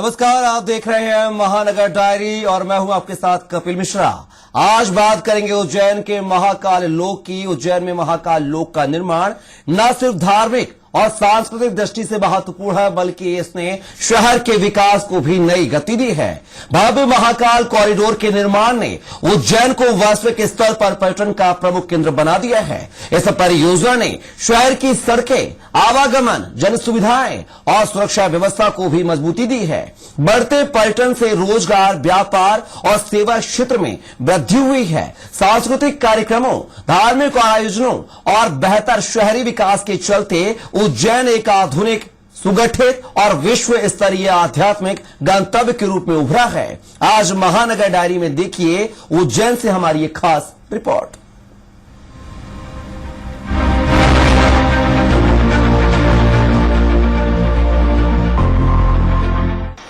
नमस्कार, आप देख रहे हैं महानगर डायरी और मैं हूं आपके साथ कपिल मिश्रा। आज बात करेंगे उज्जैन के महाकाल लोक की। उज्जैन में महाकाल लोक का निर्माण न सिर्फ धार्मिक और सांस्कृतिक दृष्टि से महत्वपूर्ण है, बल्कि इसने शहर के विकास को भी नई गति दी है। भव्य महाकाल कॉरिडोर के निर्माण ने उज्जैन को वैश्विक स्तर पर पर्यटन का प्रमुख केंद्र बना दिया है। इस परियोजना ने शहर की सड़कें, आवागमन, जन सुविधाएं और सुरक्षा व्यवस्था को भी मजबूती दी है। बढ़ते पर्यटन से रोजगार, व्यापार और सेवा क्षेत्र में वृद्धि हुई है। सांस्कृतिक कार्यक्रमों, धार्मिक आयोजनों और बेहतर शहरी विकास के चलते उज्जैन एक आधुनिक, सुगठित और विश्व स्तरीय आध्यात्मिक गंतव्य के रूप में उभरा है। आज महानगर डायरी में देखिए उज्जैन से हमारी एक खास रिपोर्ट।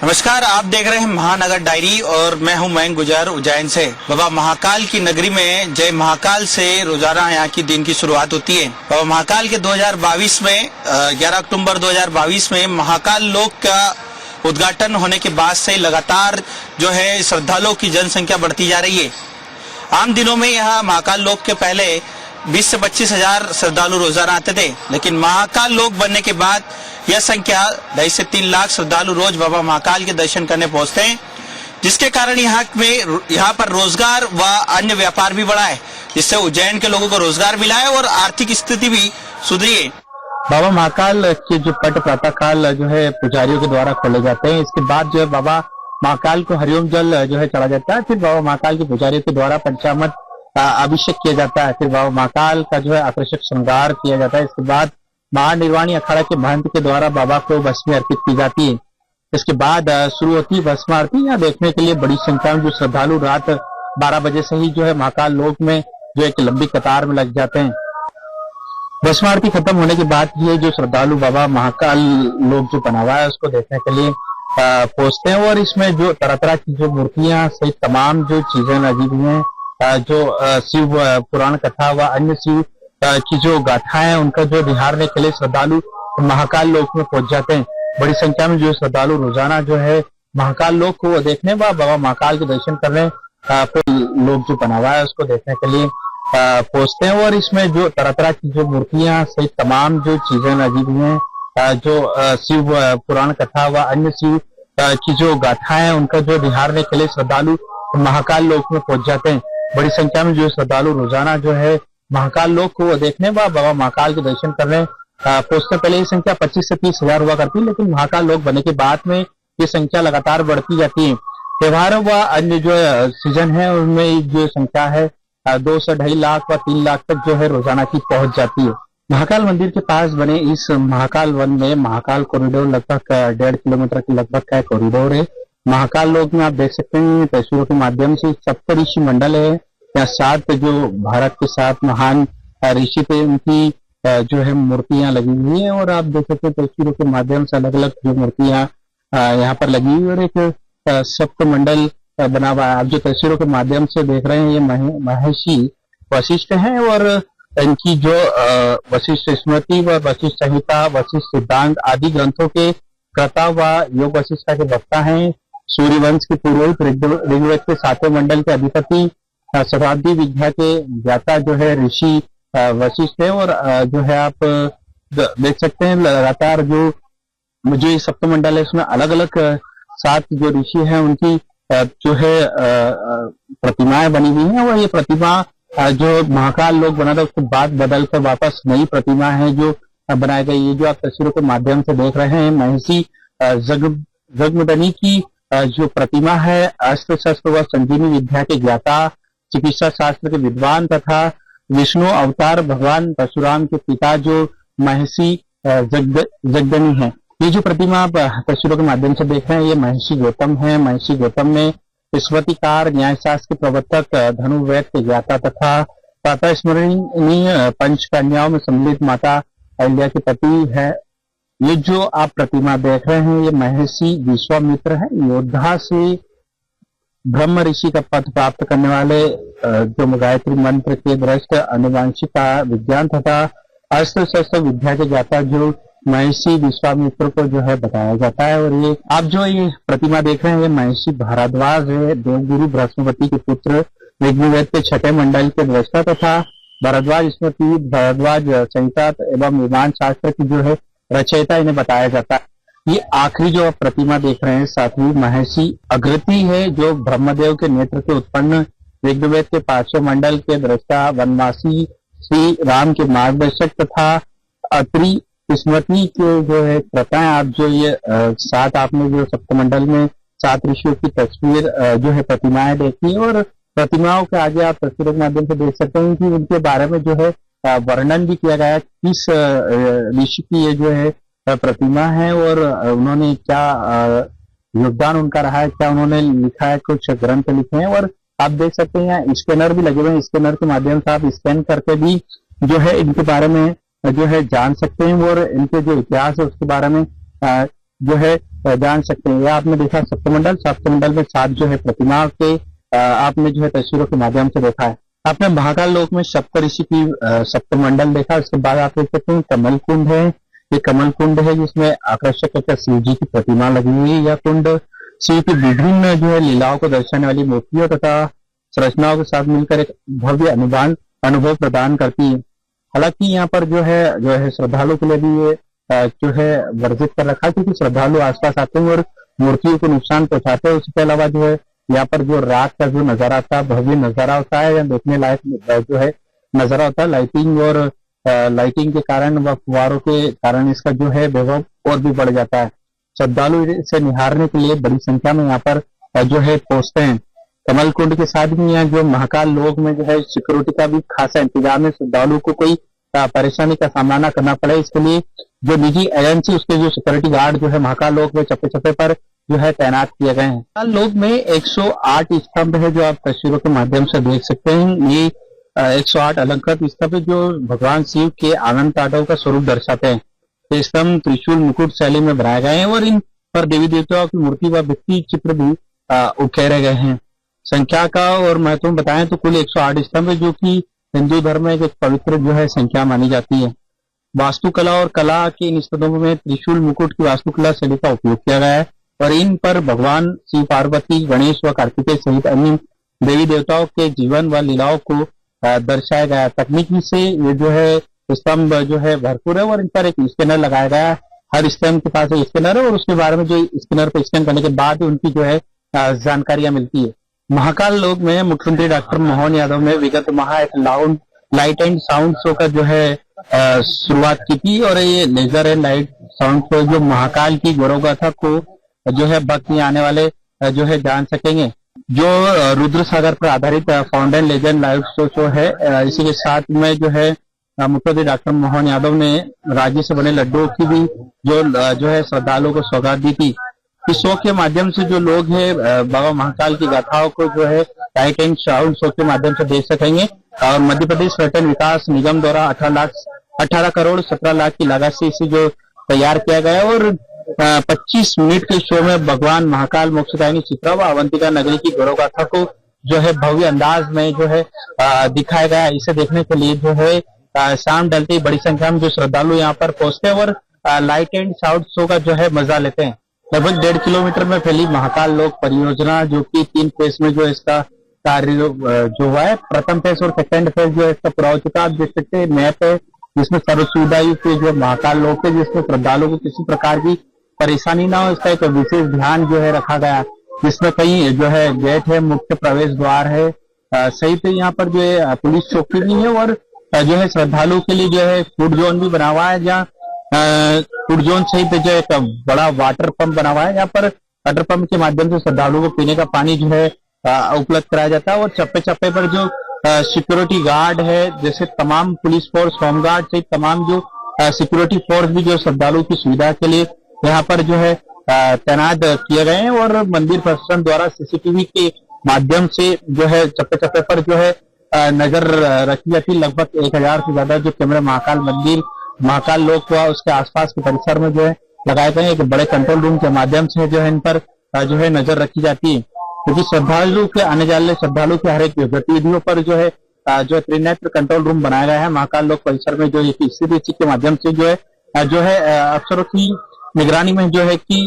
नमस्कार, आप देख रहे हैं महानगर डायरी और मैं हूं मयंक गुजर उज्जैन से। बाबा महाकाल की नगरी में जय महाकाल से रोजाना यहाँ की दिन की शुरुआत होती है। बाबा महाकाल के 2022 में 11 अक्टूबर 2022 में महाकाल लोक का उद्घाटन होने के बाद से लगातार जो है श्रद्धालुओं की जनसंख्या बढ़ती जा रही है। आम दिनों में यहाँ महाकाल लोक के पहले 20 से 25 हजार श्रद्धालु रोजाना आते थे, लेकिन महाकाल लोक बनने के बाद यह संख्या 2.5 से 3 लाख श्रद्धालु रोज बाबा महाकाल के दर्शन करने पहुंचते हैं, जिसके कारण यहाँ पर रोजगार व अन्य व्यापार भी बढ़ा है, जिससे उज्जैन के लोगों को रोजगार मिला है और आर्थिक स्थिति भी सुधरी है। बाबा महाकाल के जो पट प्रातः काल जो है पुजारियों के द्वारा खोले जाते हैं। इसके बाद जो है बाबा महाकाल को हरिओम जल जो है चढ़ा जाता है। फिर बाबा महाकाल के पुजारियों के द्वारा पंचामृत अभिषेक किया जाता है। फिर बाबा महाकाल का जो है आकर्षक श्रृंगार किया जाता है। इसके बाद महानिर्वाणी अखाड़ा के महंत के द्वारा बाबा को भस्म अर्पित की जाती है। इसके बाद शुरू होती है भस्म आरती। यहाँ देखने के लिए बड़ी संख्या में जो श्रद्धालु रात 12 बजे से ही जो है महाकाल लोक में जो एक लंबी कतार में लग जाते हैं। भस्म आरती खत्म होने के बाद ये जो श्रद्धालु बाबा महाकाल लोक जो बना हुआ है उसको देखने के लिए पहुंचते हैं। और इसमें जो तरह तरह की जो मूर्तियां सहित तमाम जो चीजें लगी हुई हैं, जो शिव पुराण कथा व अन्य शिव की जो गाथाएं हैं उनका जो निहारने के लिए श्रद्धालु महाकाल लोक में पहुंच जाते हैं। बड़ी संख्या में जो श्रद्धालु रोजाना जो है महाकाल लोक को देखने व बाबा महाकाल के दर्शन करने लोक जो बना हुआ है उसको देखने के लिए पहुंचते हैं। और इसमें जो तरह तरह की जो मूर्तियां सहित तमाम जो चीजें लगी हुई हैं, जो शिव पुराण कथा व अन्य शिव की जो गाथाएं हैं उनका जो निहारने के लिए श्रद्धालु महाकाल लोक में पहुंच जाते हैं। बड़ी संख्या में जो श्रद्धालु रोजाना जो है महाकाल लोक को देखने व बाबा महाकाल के दर्शन करने पहुंचते। पहले ये संख्या 25 से 30 हजार हुआ करती है, लेकिन महाकाल लोक बनने के बाद में ये संख्या लगातार बढ़ती जाती है। त्योहारों व अन्य जो सीजन है उनमें जो संख्या है 2 से 2.5 लाख व 3 लाख तक जो है रोजाना की पहुंच जाती है। महाकाल मंदिर के पास बने इस महाकाल वन में महाकाल कॉरिडोर लगभग 1.5 किलोमीटर की लगभग का कॉरिडोर है। महाकाल लोक में आप देख सकते हैं तस्वीरों के माध्यम से सप्तऋषि मंडल है। यहाँ 7 जो भारत के 7 महान ऋषि थे उनकी जो है मूर्तियां लगी हुई हैं। और आप देख सकते हैं तस्वीरों के माध्यम से अलग अलग जो मूर्तियां यहाँ पर लगी हुई। और एक सप्त मंडल बना हुआ है। आप जो तस्वीरों के माध्यम से देख रहे हैं ये महर्षि वशिष्ठ हैं और इनकी जो वशिष्ठ स्मृति व वशिष्ठ संहिता, वशिष्ठ सिद्धांत आदि ग्रंथों के कर्ता व योग वशिष्ठता के वक्ता हैं। सूर्यवंश के पुरोहित, ऋग्वेद के 7वें मंडल के अधिपति, शताब्दी विद्या के ज्ञाता जो है ऋषि वशिष्ठ है। और जो है आप देख सकते हैं लगातार जो सप्तमंडल है उसमें अलग अलग 7 जो ऋषि हैं उनकी जो है प्रतिमाएं बनी हुई हैं। और ये प्रतिमा जो महाकाल लोक बना था उसके बाद बदल कर वापस नई प्रतिमा है जो बनाई गई। ये जो आप तस्वीरों के माध्यम से देख रहे हैं महर्षि जगमदनी की जो प्रतिमा है, अस्त्र शस्त्र व संजीवनी विद्या के ज्ञाता, चिकित्सा शास्त्र के विद्वान तथा विष्णु अवतार भगवान परशुराम के पिता जो महर्षि जगदनी है। ये जो प्रतिमा आप तस्वीरों के माध्यम से देख रहे हैं ये महर्षि गौतम है। महर्षि गौतम में स्मृतिकार, न्यायशास्त्र के प्रवर्तक, धनुर्वेद के ज्ञाता तथा प्रातः स्मरणीय पंच कन्याओं में सम्मिलित माता अहिल्या के पति है। ये जो आप प्रतिमा देख रहे हैं ये महर्षि विश्वामित्र है। योद्धा से ब्रह्म ऋषि का पद प्राप्त करने वाले जो गायत्री मंत्र के दृष्ट अनुवांशिका विज्ञान तथा अस्त्र शस्त्र विद्या के ज्ञाता जो महर्षि विश्वामित्र को जो है बताया जाता है। और ये आप जो ये प्रतिमा देख रहे हैं, ये महर्षि भारद्वाज है, देवगुरु बृहस्पति के पुत्र, ऋग्वेद के छठे मंडल के दृष्टा तथा भारद्वाज स्मृति, भारद्वाज संहिता एवं विमान शास्त्र की जो है रचयिता इन्हें बताया जाता है। ये आखिरी जो आप प्रतिमा देख रहे हैं साथी महर्षि अग्रति है, जो ब्रह्मदेव के नेत्र से उत्पन्न ऋग्वेद के 5वें मंडल के दृष्टा, वनवासी श्री राम के मार्गदर्शक तथा अत्रि स्मृति के जो है प्रथाएं, आप जो ये सात आपने जो सप्तमंडल में 7 ऋषियों की तस्वीर जो है प्रतिमाएं देखी, और प्रतिमाओं के आगे आप तस्वीरों के माध्यम से देख सकते हैं कि उनके बारे में जो है वर्णन भी किया गया है, किस ऋषि की ये जो है प्रतिमा है और उन्होंने क्या योगदान उनका रहा है, क्या उन्होंने लिखा है, कुछ ग्रंथ लिखे हैं। और आप देख सकते हैं यहाँ स्कैनर भी लगे हुए हैं, स्कैनर के माध्यम से आप स्कैन करके भी जो है इनके बारे में जो है जान सकते हैं और इनके जो इतिहास है उसके बारे में जो है जान सकते हैं। यह आपने देखा सप्तमंडल में 7 जो है प्रतिमा के आपने जो है तस्वीरों के माध्यम से देखा है। आपने महाकाल लोक में सप्तऋषि की सप्तमंडल देखा, उसके बाद आप देख सकते हैं कमल कुंड है। ये कमल कुंड है जिसमें आकर्षक शिव जी की प्रतिमा लगी हुई है। यह कुंड शिव की विभिन्न जो है लीलाओं को दर्शाने वाली मूर्तियों तथा संरचनाओं के साथ मिलकर एक भव्य अनुभव प्रदान करती है। हालांकि यहाँ पर जो है श्रद्धालु के लिए भी ये जो है वर्जित कर रखा है, क्योंकि श्रद्धालु आसपास आते हैं और मूर्तियों को नुकसान पहुंचाते हैं। उसके अलावा जो है यहाँ पर जो रात का जो नजारा होता है, भव्य नजारा होता है, या देखने लायक जो है नजारा होता है, लाइटिंग के कारण व फुवारों के कारण इसका जो है वैभव और भी बढ़ जाता है। श्रद्धालु इसे निहारने के लिए बड़ी संख्या में यहाँ पर जो है पहुंचते हैं। कमल कुंड के साथ भी यहाँ जो महाकाल लोक में जो है सिक्योरिटी का भी खासा इंतजाम है, श्रद्धालु को कोई परेशानी का सामना न करना पड़े, इसके लिए जो निजी एजेंसी उसके जो सिक्योरिटी गार्ड जो है महाकाल लोक में चप्पे चप्पे पर जो है तैनात किए गए हैं। महाकाल लोक में 108 स्तंभ है जो आप तस्वीरों के माध्यम से देख सकते हैं। ये 108 अलंकृत स्तंभ जो भगवान शिव के आनंद तांडव का स्वरूप दर्शाते हैं। ये स्तंभ त्रिशूल मुकुट शैली में बनाए गए हैं और इन पर देवी देवताओं की मूर्ति व भित्ति चित्र भी उकेरे गए हैं। संख्या का और महत्व बताएं तो कुल 108 स्तंभ है, जो कि हिंदू धर्म में एक पवित्र जो है संख्या मानी जाती है। वास्तुकला और कला के इन स्तंभों में त्रिशूल मुकुट की वास्तुकला शैली का उपयोग किया गया है और इन पर भगवान शिव, पार्वती, गणेश व कार्तिकेय सहित अन्य देवी देवताओं के जीवन व लीलाओं को दर्शाया गया है। तकनीकी से ये जो है स्तंभ जो है भरपूर है और इन पर एक स्कैनर लगाया गया है। हर स्तंभ के पास एक स्कैनर है और उसके बारे में जो स्कैनर पर स्कैन करने के बाद उनकी जो है जानकारियां मिलती है। महाकाल लोक में मुख्यमंत्री डॉक्टर मोहन यादव ने विगत माह एक लाइट एंड साउंड शो का जो है शुरुआत की थी और ये laser and light sound show जो महाकाल की गौरव गाथा को जो है भक्त आने वाले जो है जान सकेंगे। जो रुद्र सागर पर आधारित फाउंटेन लेजेंड लाइव शो है, इसी के साथ में जो है मुख्यमंत्री डॉक्टर मोहन यादव ने राज्य से बने लड्डुओं की भी जो है श्रद्धालुओं को सौगात दी थी। इस शो के माध्यम से जो लोग हैं बाबा महाकाल की गाथाओं को जो है लाइट एंड साउंड शो के माध्यम से देख सकेंगे। और मध्य प्रदेश पर्यटन विकास निगम द्वारा 18 करोड़ 17 लाख की लागत से इसे जो तैयार किया गया और 25 मिनट के शो में भगवान महाकाल, मोक्षदायिनी चित्रा व अवंतिका नगरी की गौरव गाथा को जो है भव्य अंदाज में जो है दिखाया गया। इसे देखने के लिए जो है शाम ढलते ही बड़ी संख्या में जो श्रद्धालु यहाँ पर पहुंचते हैं और लाइट एंड साउंड शो का जो है मजा लेते हैं। लगभग 1.5 किलोमीटर में फैली महाकाल लोक परियोजना जो कि 3 फेज में जो इसका कार्य जो हुआ है, प्रथम फेज और सेकेंड फेज जो है इसका पूरा हो चुका है। आप देख सकते हैं मैप है जिसमें सर्व सुविधा युक्त जो महाकाल लोक है, जिसमें श्रद्धालुओं को किसी प्रकार की परेशानी ना हो, इसका एक विशेष ध्यान जो है रखा गया, जिसमें कई जो है गेट है, मुख्य प्रवेश द्वार है, सहित यहाँ पर जो है पुलिस चौकी भी है और जो है श्रद्धालुओं के लिए जो है फूड जोन भी बना हुआ है, जहाँ फूड जोन सहित जो एक बड़ा वाटर पंप बना हुआ है। यहाँ पर वाटर पंप के माध्यम से श्रद्धालुओं को पीने का पानी जो है उपलब्ध कराया जाता है और चप्पे चप्पे पर जो सिक्योरिटी गार्ड है, जैसे तमाम पुलिस फोर्स, होम गार्ड सहित तमाम जो सिक्योरिटी फोर्स भी जो श्रद्धालुओं की सुविधा के लिए यहाँ पर जो है तैनात किए गए हैं और मंदिर प्रशासन द्वारा सीसीटीवी के माध्यम से जो है चप्पे चप्पे पर जो है नजर रखी जाती। लगभग 1000 से ज्यादा जो कैमरे महाकाल मंदिर, महाकाल लोक व उसके आसपास के परिसर में जो है लगाए गए। एक बड़े कंट्रोल रूम के माध्यम से जो है इन पर जो है नजर रखी जाती है, क्योंकि श्रद्धालु के आने जाने श्रद्धालु के हर एक गतिविधियों पर जो है त्रिनेत्र कंट्रोल रूम बनाया गया है। महाकाल लोक परिसर में जो एक स्थिति के माध्यम से जो है जो है अफसरों की निगरानी में जो है कि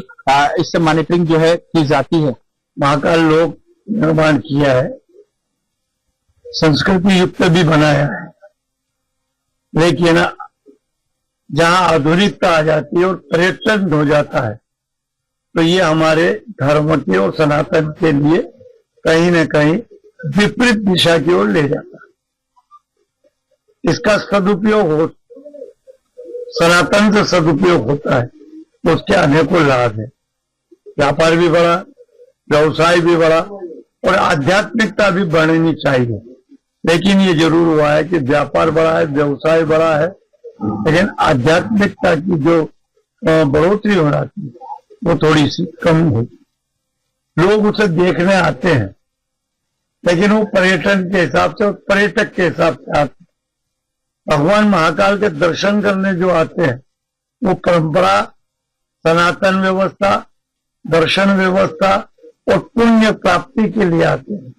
इससे मॉनिटरिंग जो है की जाती है। महाकाल लोक निर्माण किया है, संस्कृति युक्त भी बनाया है, लेकिन जहां आधुनिकता आ जाती है और पर्यटन हो जाता है तो ये हमारे धर्म के और सनातन के लिए कहीं न कहीं विपरीत दिशा की ओर ले जाता है। इसका सदुपयोग हो, सनातन से सदुपयोग होता है तो उसके अनेकों लाभ है। व्यापार भी बढ़ा, व्यवसाय भी बढ़ा और आध्यात्मिकता भी बढ़नी चाहिए। लेकिन ये जरूर हुआ है कि व्यापार बढ़ा है, व्यवसाय बढ़ा है, लेकिन आध्यात्मिकता की जो बढ़ोतरी हो रही है वो थोड़ी सी कम हुई। लोग उसे देखने आते हैं, लेकिन वो पर्यटन के हिसाब से, पर्यटक के हिसाब से आते हैं। भगवान महाकाल के दर्शन करने जो आते हैं वो परंपरा, सनातन व्यवस्था, दर्शन व्यवस्था और पुण्य प्राप्ति के लिए आते हैं।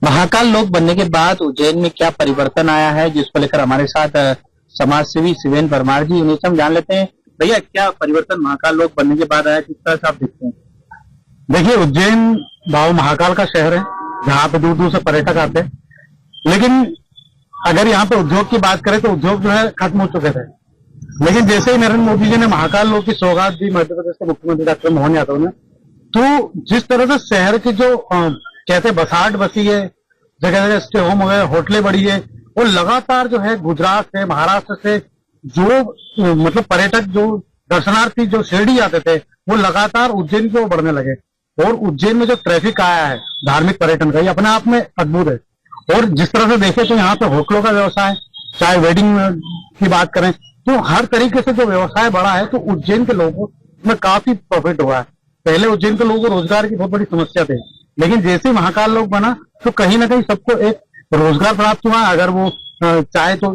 महाकाल लोक बनने के बाद उज्जैन में क्या परिवर्तन आया है, जिसको लेकर हमारे साथ समाज सेवी शिवेन परमार जी, उन्हें हम जान लेते हैं। भैया, क्या परिवर्तन महाकाल लोक बनने के बाद आया, किस तरह से आप देखते हैं? देखिए, उज्जैन भाव महाकाल का शहर है जहाँ पे दूर दूर से पर्यटक आते हैं, लेकिन अगर यहाँ पे उद्योग की बात करें तो उद्योग जो है खत्म हो चुके थे। लेकिन जैसे ही नरेंद्र मोदी जी ने महाकाल लोक की सौगात दी मध्य प्रदेश के मुख्यमंत्री डॉक्टर मोहन यादव ने, तो जिस तरह से शहर की जो कहते बसाहट बसी है, जगह जगह स्टे होम वगैरह, होटलें बढ़ी है, और लगातार जो है गुजरात से, महाराष्ट्र से जो मतलब पर्यटक, जो दर्शनार्थी जो शिरडी आते थे, वो लगातार उज्जैन की ओर बढ़ने लगे। और उज्जैन में जो ट्रैफिक आया है धार्मिक पर्यटन का, ये अपने आप में अद्भुत है। और जिस तरह से देखें तो यहाँ पे होटलों का व्यवसाय, चाहे वेडिंग की बात करें, तो हर तरीके से जो व्यवसाय बढ़ा है, तो उज्जैन के लोगों में काफी प्रॉफिट हुआ है। पहले उज्जैन के लोगों को रोजगार की बहुत बड़ी समस्या थी, लेकिन जैसे महाकाल लोक बना तो कहीं ना कहीं सबको एक रोजगार प्राप्त हुआ। अगर वो चाहे तो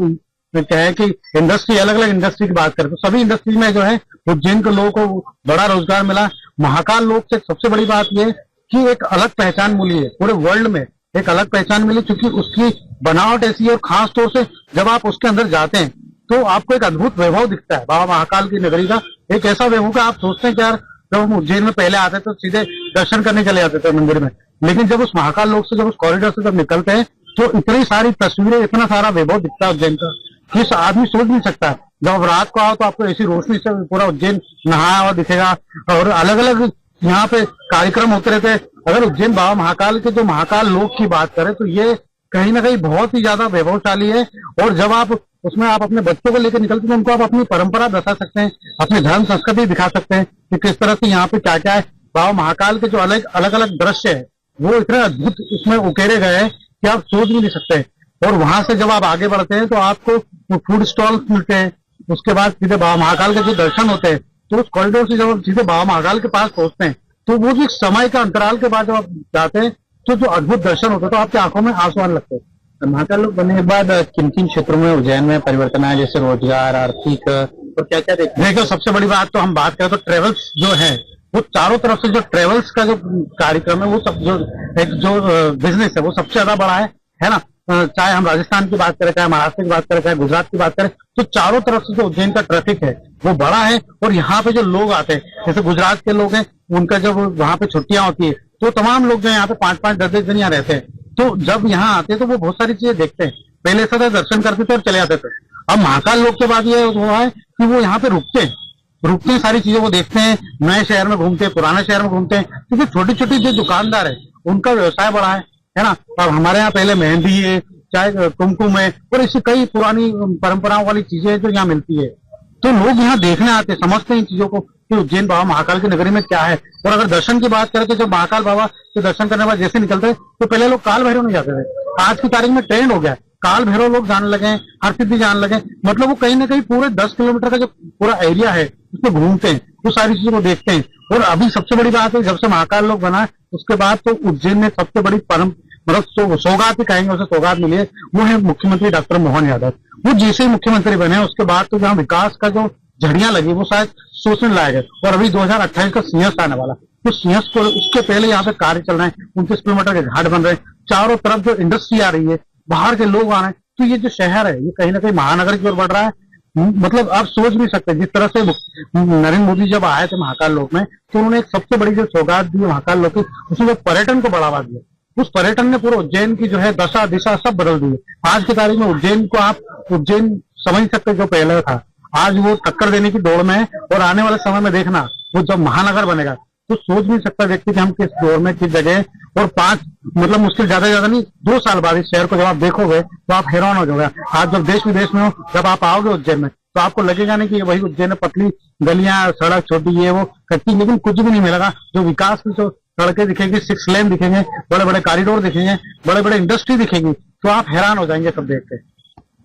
कहे कि इंडस्ट्री, अलग अलग इंडस्ट्री की बात करें तो सभी इंडस्ट्री में जो है उज्जैन के लोगों को बड़ा रोजगार मिला। महाकाल लोक से सबसे बड़ी बात यह कि एक अलग पहचान मिली है, पूरे वर्ल्ड में एक अलग पहचान मिली, क्योंकि उसकी बनावट ऐसी है। और खास तौर से जब आप उसके अंदर जाते हैं तो आपको एक अद्भुत वैभव दिखता है बाबा महाकाल की नगरी का। एक ऐसा वैभव का आप सोचते हैं कि यार, जब हम उज्जैन में पहले आते तो सीधे दर्शन करने चले जाते थे मंदिर में, लेकिन जब उस महाकाल लोक से, जब उस कॉरिडोर से जब निकलते हैं तो इतनी सारी तस्वीरें, इतना सारा वैभव दिखता है उज्जैन का कि आदमी सोच नहीं सकता। जब रात को आओ तो आपको ऐसी रोशनी से पूरा उज्जैन नहाया हुआ दिखेगा, और अलग अलग यहाँ पे कार्यक्रम होते रहते हैं। अगर उज्जैन बाबा महाकाल के जो महाकाल लोक की बात करें तो ये कहीं ना कहीं बहुत ही ज्यादा वैभवशाली है। और जब आप उसमें आप अपने बच्चों को लेकर निकलते हैं, उनको आप अपनी परंपरा दर्शा सकते हैं, अपनी धर्म संस्कृति दिखा सकते हैं कि किस तरह से यहाँ पे क्या क्या है। बाबा महाकाल के जो अलग अलग दृश्य है वो इतने अद्भुत इसमें उकेरे गए हैं कि आप सोच भी नहीं सकते। और वहां से जब आप आगे बढ़ते हैं तो आपको फूड स्टॉल मिलते हैं, उसके बाद सीधे बाबा महाकाल के जो दर्शन होते हैं, तो उस कॉरिडोर से जब आप सीधे बाबा महाकाल के पास पहुंचते हैं तो वो जो समय का अंतराल के बाद जब आप जाते हैं तो जो अद्भुत दर्शन होता है तो आपकी आंखों में आंसू आने लगते हैं। महाकाल लोक बनने के बाद किन किन क्षेत्रों में उज्जैन में परिवर्तन आया, जैसे रोजगार, आर्थिक, और क्या क्या देखो, सबसे बड़ी बात तो हम बात करें तो ट्रेवल्स जो है, वो चारों तरफ से जो ट्रेवल्स का जो कार्यक्रम है, वो सब जो बिजनेस है वो सबसे ज्यादा बड़ा है ना। चाहे हम राजस्थान की बात करें, चाहे महाराष्ट्र की बात करें, चाहे गुजरात की बात करें, तो चारों तरफ से जो उज्जैन का ट्रैफिक है वो बड़ा है। और यहाँ पे जो लोग आते हैं, जैसे गुजरात के लोग हैं, उनका जब वहां पे छुट्टियां होती है तो तमाम लोग जो यहाँ पे 5-5, 10-10 दिन यहाँ रहते हैं, तो जब यहाँ आते हैं तो वो बहुत सारी चीजें देखते हैं। पहले से दर्शन करते थे और चले जाते थे। अब महाकाल लोक के बाद ये हुआ है कि वो यहाँ पे रुकते हैं, सारी चीजें वो देखते हैं, नए शहर में घूमते हैं, पुराने शहर में घूमते हैं, क्योंकि छोटी छोटी जो दुकानदार है उनका व्यवसाय बड़ा है ना। और हमारे यहाँ पहले मेहंदी है, चाहे कुमकुम है, और इससे कई पुरानी परंपराओं वाली चीजें जो यहाँ मिलती है, तो लोग यहाँ देखने आते हैं, समझते हैं इन चीजों को कि उज्जैन बाबा महाकाल की नगरी में क्या है। और अगर दर्शन की बात करें तो जब महाकाल बाबा के दर्शन करने के बाद जैसे निकलते हैं तो पहले लोग काल भैरव नहीं जाते थे, आज की तारीख में ट्रेंड हो गया है, काल भैरव लोग जाने लगे, हर सिद्धि जाने लगे। मतलब वो कहीं ना कहीं पूरे 10 किलोमीटर का जो पूरा एरिया है उसमें घूमते हैं, वो सारी चीजों को देखते हैं। और अभी सबसे बड़ी बात है, जब से महाकाल लोक बना है उसके बाद तो उज्जैन में सबसे बड़ी मतलब सौगात ही कहेंगे, उसे सौगात मिली है, वो है मुख्यमंत्री डॉक्टर मोहन यादव। वो जैसे ही मुख्यमंत्री बने उसके बाद तो जहाँ विकास का जो झड़ियां लगी वो शायद सोचने लायक है। और अभी 2028 का सिंहस्थ आने वाला, तो सिंहस्थ को उसके पहले यहाँ पे कार्य चल रहे हैं, 29 किलोमीटर के घाट बन रहे हैं, चारों तरफ जो इंडस्ट्री आ रही है, बाहर के लोग आ रहे हैं, तो ये जो शहर है ये कहीं ना कहीं महानगर की ओर बढ़ रहा है। मतलब आप सोच नहीं सकते जिस तरह से नरेंद्र मोदी जब आए थे महाकाल लोक में, तो उन्होंने एक सबसे बड़ी जो सौगात दी महाकाल लोक की, उसमें पर्यटन को बढ़ावा दिया। उस पर्यटन ने पूरा उज्जैन की जो है दशा दिशा सब बदल दी है। आज की तारीख में उज्जैन को आप उज्जैन समझ सकते जो पहले था, आज वो टक्कर देने की दौड़ में है। और आने वाले समय में देखना, वो जब महानगर बनेगा तो सोच नहीं सकता व्यक्ति कि हम किस दौर में किस जगह, और 5 मतलब मुश्किल ज्यादा नहीं 2 साल बाद इस शहर को जब आप देखोगे तो आप हैरान हो जाओगे। आज जब देश विदेश में हो, जब आप आओगे उज्जैन में, तो आपको लगेगा नहीं कि ये वही उज्जैन है, पतली गलियां सड़क छोटी ये वो कच्ची, लेकिन कुछ भी नहीं मिलेगा। जो विकास की जो सड़कें दिखेंगी, 6 लेन दिखेंगे, बड़े बड़े कॉरिडोर दिखेंगे, बड़े बड़े इंडस्ट्री दिखेंगी, तो आप हैरान हो जाएंगे सब देख के।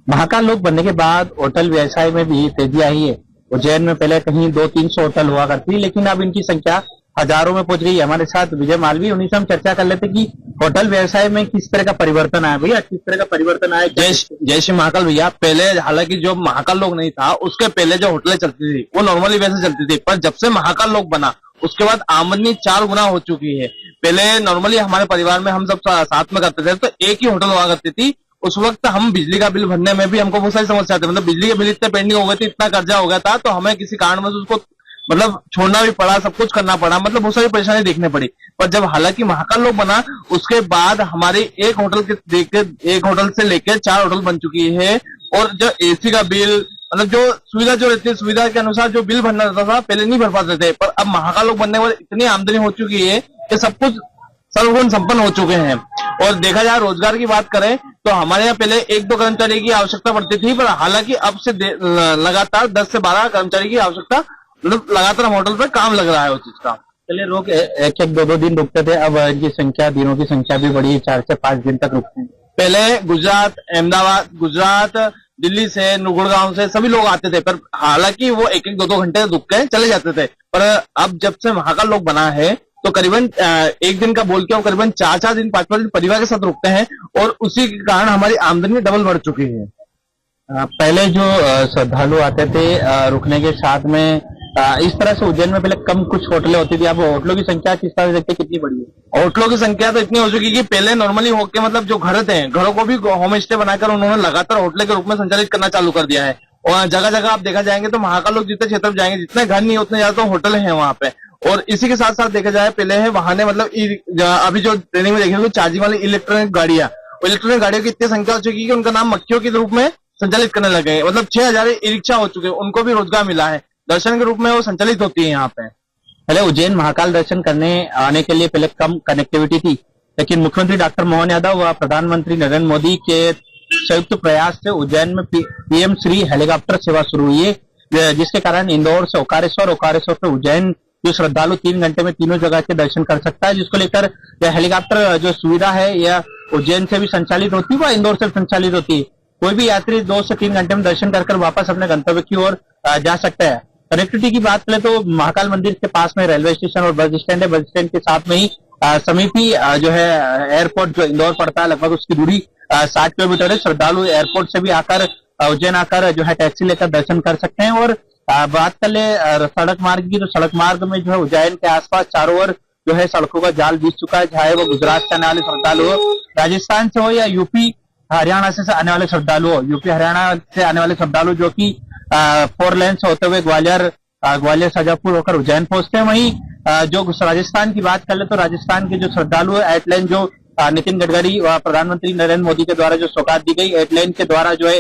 महाकाल लोक बनने के बाद होटल व्यवसाय में भी तेजी आई है। उज्जैन में पहले कहीं 200-300 होटल हुआ करती, लेकिन अब इनकी संख्या हजारों में पहुंच गई। हमारे साथ विजय मालवीय, उन्हीं से हम चर्चा कर लेते कि होटल व्यवसाय में किस तरह का परिवर्तन आया। भैया किस तरह का परिवर्तन आया? जय श्री महाकाल भैया। पहले हालांकि जो महाकाल लोक नहीं था, उसके पहले जो होटलें चलती थी वो नॉर्मली वैसे चलती थी, पर जब से महाकाल लोक बना उसके बाद आमदनी 4 गुना हो चुकी है। पहले नॉर्मली हमारे परिवार में हम सब साथ में करते थे तो एक ही होटल हुआ करती थी। उस वक्त हम बिजली का बिल भरने में भी हमको बहुत सारी समस्या थी, मतलब बिजली के बिल इतने पेंडिंग हो गए थे, इतना कर्जा हो गया था, तो हमें किसी कारण में उसको मतलब छोड़ना भी पड़ा, सब कुछ करना पड़ा, मतलब बहुत सारी परेशानी देखने पड़ी। पर जब हालांकि महाकाल लोक बना उसके बाद हमारे एक होटल से लेकर 4 होटल बन चुकी है। और जो एसी का बिल, मतलब जो सुविधा जो रहती है, सुविधा के अनुसार जो बिल भरना रहता था पहले नहीं भर पाते थे, पर अब महाकाल लोक बनने के बाद इतनी आमदनी हो चुकी है कि सब कुछ सर्वगुण संपन्न हो चुके हैं। और देखा जाए रोजगार की बात करें तो हमारे यहाँ पहले 1-2 कर्मचारी की आवश्यकता पड़ती थी, पर हालांकि अब से लगातार 10 से 12 कर्मचारी की आवश्यकता, मतलब लगातार होटल पे काम लग रहा है उस चीज का। पहले लोग 1-1, 2-2 दिन रुकते थे, अब इनकी संख्या, दिनों की संख्या भी बढ़ी, 4 से 5 दिन तक रुकते हैं। पहले गुजरात, अहमदाबाद, गुजरात, दिल्ली से, गुड़गांव से सभी लोग आते थे, पर हालांकि वो 1-1, 2-2 घंटे रुक के चले जाते थे। पर अब जब से महाकाल लोक बना है तो करीबन 1 दिन का बोल के करीबन 4-4 दिन, 5-5 दिन परिवार के साथ रुकते हैं, और उसी के कारण हमारी आमदनी डबल बढ़ चुकी है। पहले जो श्रद्धालु आते थे रुकने के साथ में, इस तरह से उज्जैन में पहले कम कुछ होटलें होती थी, अब होटलों की संख्या किस तरह से देखते कितनी बढ़ी है? होटलों की संख्या तो इतनी हो चुकी है कि पहले नॉर्मली होके मतलब जो घर थे, घरों को भी होम स्टे बनाकर उन्होंने लगातार होटल के रूप में संचालित करना चालू कर दिया है। और जगह जगह आप देखा जाएंगे तो महाकाल लोक जितने क्षेत्र में जाएंगे, जितने घर नहीं उतने ज्यादा तो होटल है वहां पे। और इसी के साथ साथ देखा जाए पहले है वाहने, मतलब अभी जो ट्रेनिंग में देखेंगे चार्जिंग वाली इलेक्ट्रॉनिक गाड़ियां की इतनी संख्या हो चुकी है कि उनका नाम मक्खियों के रूप में संचालित करने लगे हैं। मतलब 6000 ई रिक्शा हो चुके हैं, उनको भी रोजगार मिला है, दर्शन के रूप में वो संचालित होती है यहाँ पे। पहले उज्जैन महाकाल दर्शन करने आने के लिए पहले कम कनेक्टिविटी थी, लेकिन मुख्यमंत्री डॉक्टर मोहन यादव व प्रधानमंत्री नरेंद्र मोदी के संयुक्त प्रयास से उज्जैन में पीएम श्री हेलीकॉप्टर सेवा शुरू हुई है, जिसके कारण इंदौर से ओकारेश्वर, ओकारेश्वर से उज्जैन जो श्रद्धालु 3 घंटे में तीनों जगह के दर्शन कर सकता है। जिसको लेकर यह हेलीकॉप्टर जो सुविधा है यह उज्जैन से भी संचालित होती है व इंदौर से संचालित होती है। कोई भी यात्री 2 से 3 घंटे में दर्शन कर वापस अपने गंतव्य की ओर जा सकता है। कनेक्टिविटी की बात करें तो महाकाल मंदिर के पास में रेलवे स्टेशन और बस स्टैंड है। बस स्टैंड के साथ में ही समीपी जो है एयरपोर्ट जो इंदौर पड़ता है, लगभग उसकी दूरी 60 किलोमीटर है। श्रद्धालु एयरपोर्ट से भी आकर उज्जैन आकर जो है टैक्सी लेकर दर्शन कर सकते हैं। और बात कर ले सड़क मार्ग की, तो सड़क मार्ग में जो है उज्जैन के आसपास चारों ओर जो है सड़कों का जाल बिछ चुका है, चाहे वो गुजरात से आने वाले श्रद्धालु हो, राजस्थान से हो या यूपी हरियाणा से आने वाले श्रद्धालु हो। यूपी हरियाणा से आने वाले श्रद्धालु जो कि 4 लेन से होते हुए ग्वालियर शाजापुर होकर उज्जैन पहुंचते हैं। वहीं जो राजस्थान की बात कर ले तो राजस्थान के जो श्रद्धालु है 8 लेन जो नितिन गडकरी व प्रधानमंत्री नरेंद्र मोदी के द्वारा जो सौगात दी गई 8 लेन के द्वारा जो है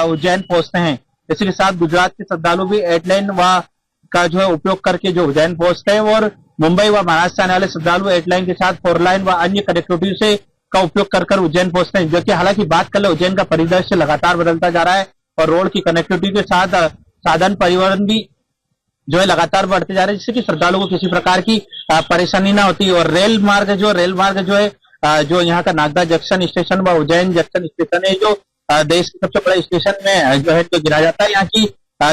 उज्जैन पहुंचते हैं। इसी के साथ गुजरात के श्रद्धालु भी 8 लेन का जो है उपयोग करके जो उज्जैन पहुंचते हैं। और मुंबई व महाराष्ट्र से आने वाले श्रद्धालु 8 लाइन के साथ 4 लाइन व अन्य कनेक्टिविटी से का उपयोग कर उज्जैन पहुंचते हैं। जो कि हालांकि बात कर ले उज्जैन का परिदृश्य लगातार बदलता जा रहा है और रोड की कनेक्टिविटी के साथ साधन परिवहन भी जो है लगातार बढ़ते जा रहे हैं, जिससे कि श्रद्धालुओं को किसी प्रकार की परेशानी ना होती। और रेल मार्ग जो है जो यहाँ का नागदा जंक्शन स्टेशन व उज्जैन जंक्शन स्टेशन है, जो देश के सबसे बड़े स्टेशन में जो है तो गिना जाता है। यहाँ की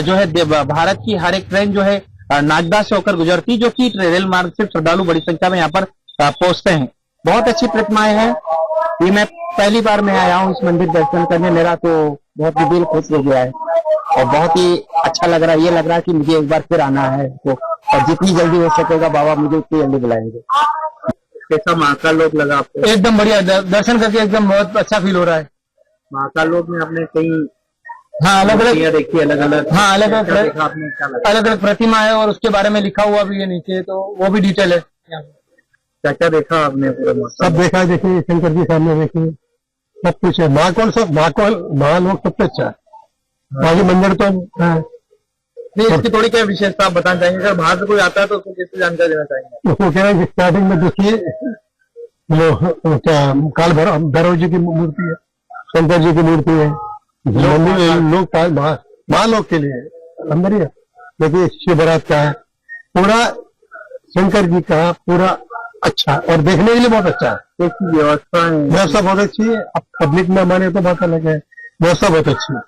जो है भारत की हर एक ट्रेन जो है नागदा से होकर गुजरती, जो कि रेल मार्ग से श्रद्धालु बड़ी संख्या में यहाँ पर पहुंचते हैं। बहुत अच्छी प्रतिमाएं हैं। ये मैं पहली बार मैं आया हूँ इस मंदिर दर्शन करने, मेरा तो बहुत ही दिल खुश हो गया है और बहुत ही अच्छा लग रहा है। ये लग रहा है कि मुझे एक बार फिर आना है, तो और जितनी जल्दी हो सकेगा बाबा मुझे उतनी जल्दी बुलाएंगे। कैसा महाकाल लोक लगा आपको? एकदम बढ़िया, दर्शन करके एकदम बहुत अच्छा फील हो रहा है। महाकाल लोक में आपने कहीं हाँ, अलग अलग देखिए अलग अलग। हाँ, अलग अलग आपने क्या लगा? अलग अलग प्रतिमा है और उसके बारे में लिखा हुआ भी है नीचे, तो वो भी डिटेल है। क्या क्या देखा आपने पूरे मौसम? सब देखा, देखिए शंकर जी सामने देखिए, सब कुछ है। महालोक सबसे अच्छा है, बाकी मंदिर तो है। नहीं, इसकी थोड़ी क्या विशेषता आप बताना चाहेंगे? अगर बाहर से कोई आता है तो उसको कैसे जानकारी देना चाहेंगे? उसको कह रहे हैं कि स्टार्टिंग में देखिए वो क्या काल भैरव जी की मूर्ति है, शंकर जी की मूर्ति है। मंदिर लोग महालोक के लिए अंदर ही है। देखिए शिवरात का है पूरा, शंकर जी का पूरा अच्छा, और देखने के लिए बहुत अच्छा है। व्यवस्था बहुत अच्छी है। अब पब्लिक में हमारे तो बात अलग है, व्यवस्था बहुत अच्छी है।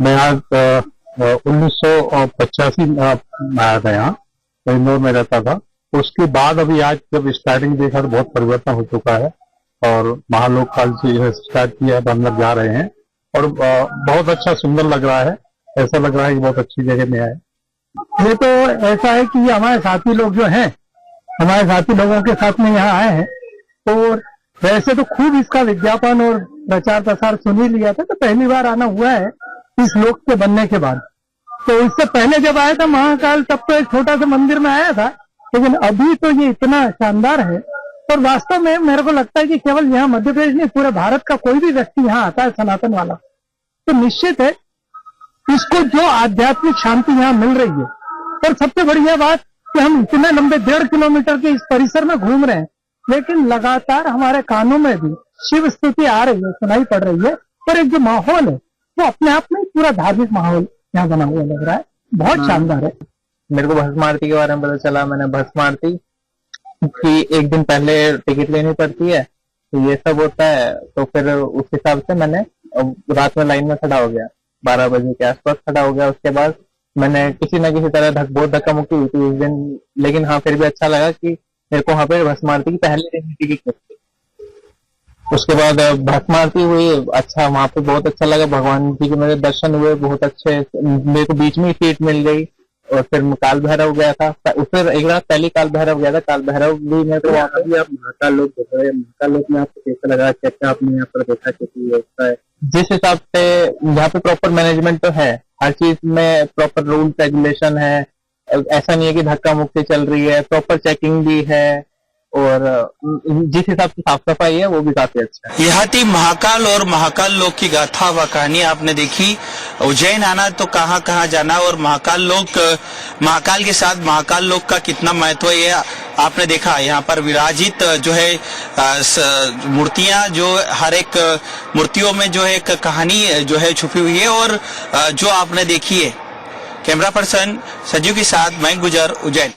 मैं आज 1985 में आया था यहाँ, इंदौर में रहता था। उसके बाद अभी आज जब स्टार्टिंग देखा तो बहुत परिवर्तन हो चुका है, और महालोक काल से स्टार्ट किया तो हम लोग जा रहे हैं, और बहुत अच्छा सुंदर लग रहा है। ऐसा लग रहा है कि बहुत अच्छी जगह में आए। ये तो ऐसा है कि हमारे साथी लोग जो हैं, हमारे साथी लोगों के साथ में यहाँ आए हैं, और वैसे तो खूब इसका विज्ञापन और प्रचार प्रसार सुन ही लिया था, तो पहली बार आना हुआ है इस लोक के बनने के बाद। तो इससे पहले जब आया था महाकाल, तब तो एक छोटा सा मंदिर में आया था, लेकिन अभी तो ये इतना शानदार है। और वास्तव में मेरे को लगता है कि केवल यहाँ मध्य प्रदेश नहीं, पूरे भारत का कोई भी व्यक्ति यहाँ आता है सनातन वाला, तो निश्चित है इसको जो आध्यात्मिक शांति यहाँ मिल रही है। और सबसे बढ़िया बात कि हम इतने लंबे 1.5 किलोमीटर के इस परिसर में घूम रहे हैं, लेकिन लगातार हमारे कानों में भी शिव स्तुति आ रही है, सुनाई पड़ रही है। और एक जो माहौल है वो अपने आप में पूरा धार्मिक माहौल यहाँ बना हुआ लग रहा है, बहुत शानदार है। मेरे को भस्म आरती के बारे में पता चला। मैंने भस्म आरती की एक दिन पहले टिकट लेनी पड़ती है, तो ये सब होता है। तो फिर उस हिसाब से मैंने रात में लाइन में खड़ा हो गया, 12 बजे के आसपास खड़ा हो गया। उसके बाद मैंने किसी न किसी तरह बहुत धक्का मुक्की हुई थी उस दिन, लेकिन हाँ फिर भी अच्छा लगा कि मेरे को वहाँ पे भस्म आरती की पहले दिन टिकट मिली। उसके बाद भस्म आरती हुई, अच्छा वहाँ पे बहुत अच्छा लगा। भगवान जी के मेरे दर्शन हुए बहुत अच्छे, मेरे को बीच में सीट मिल गई। और फिर काल भैरव गया था, फिर एक रात पहले काल भैरव गया था। काल भैरव भी मैं तो वहाँ पर आप महाकाल लोक देख रहे हैं, महाकाल लोक में आपको कैसा लगा? क्या आपने यहाँ पर देखा, कैसी व्यवस्था है? जिस हिसाब से यहाँ पे प्रॉपर मैनेजमेंट तो है, हर चीज में प्रॉपर रूल रेगुलेशन है। ऐसा नहीं है कि धक्का मुक्की चल रही है, प्रॉपर चेकिंग भी है, और जिस हिसाब से साफ सफाई है वो भी काफी अच्छा है। यह थी महाकाल और महाकाल लोक की गाथा व कहानी आपने देखी। उज्जैन आना तो कहाँ कहाँ जाना, और महाकाल लोक, महाकाल के साथ महाकाल लोक का कितना महत्व है आपने देखा। यहाँ पर विराजित जो है मूर्तियां, जो हर एक मूर्तियों में जो है एक कहानी जो है छुपी हुई है, और जो आपने देखी है। कैमरा पर्सन संजीव के साथ मैं गुजर, उज्जैन।